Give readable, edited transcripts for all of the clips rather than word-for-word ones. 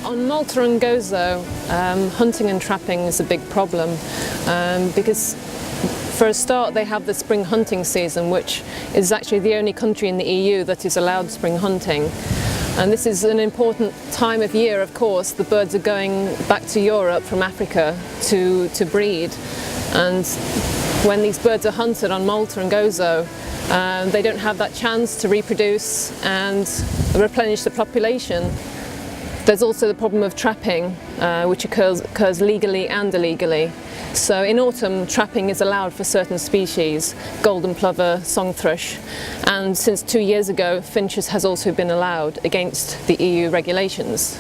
On Malta and Gozo, hunting and trapping is a big problem because for a start they have the spring hunting season, which is actually the only country in the EU that is allowed spring hunting. And this is an important time of year, of course. The birds are going back to Europe from Africa to breed. And when these birds are hunted on Malta and Gozo, they don't have that chance to reproduce and replenish the population. There's also the problem of trapping, which occurs legally and illegally. So in autumn, trapping is allowed for certain species, golden plover, song thrush, and since 2 years ago, finches has also been allowed against the EU regulations.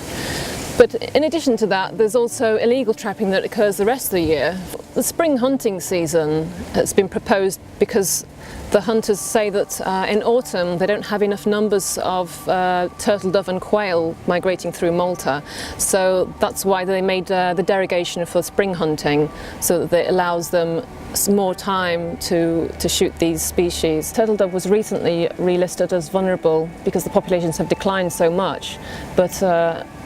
But in addition to that, there's also illegal trapping that occurs the rest of the year. The spring hunting season has been proposed because the hunters say that in autumn they don't have enough numbers of turtle dove and quail migrating through Malta, so that's why they made the derogation for spring hunting, so that it allows them more time to shoot these species. Turtle dove was recently relisted as vulnerable because the populations have declined so much, but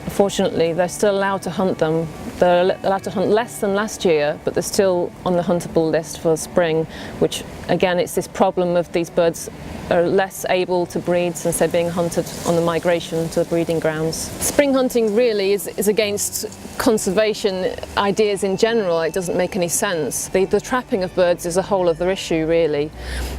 unfortunately they're still allowed to hunt them. They're allowed to hunt less than last year, but they're still on the huntable list for spring, which again, it's this problem of these birds are less able to breed since they're being hunted on the migration to the breeding grounds. Spring hunting really is against conservation ideas in general. It doesn't make any sense. The trapping of birds is a whole other issue really,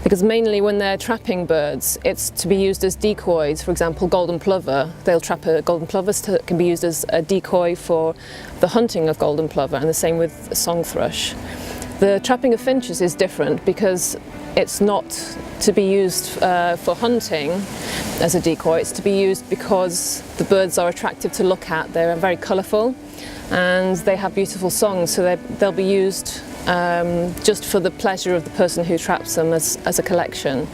because mainly when they're trapping birds, it's to be used as decoys. For example, golden plover, they'll trap a golden plover, so it can be used as a decoy for the hunting of golden plover, and the same with song thrush. The trapping of finches is different because it's not to be used for hunting as a decoy. It's to be used because the birds are attractive to look at. They're very colourful and they have beautiful songs, so they'll be used just for the pleasure of the person who traps them as a collection.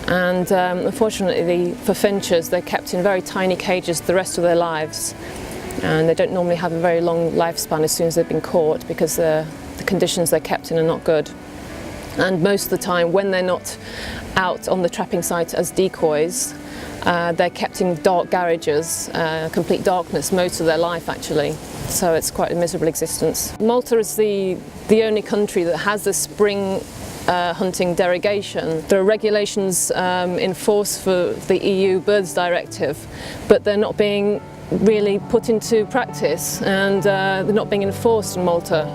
And unfortunately for finches, they're kept in very tiny cages the rest of their lives, and they don't normally have a very long lifespan as soon as they've been caught because the conditions they're kept in are not good. And most of the time, when they're not out on the trapping site as decoys, they're kept in dark garages, complete darkness most of their life actually. So it's quite a miserable existence. Malta is the only country that has the spring hunting derogation. There are regulations in force for the EU Birds Directive, but they're not being really put into practice, and they're not being enforced in Malta.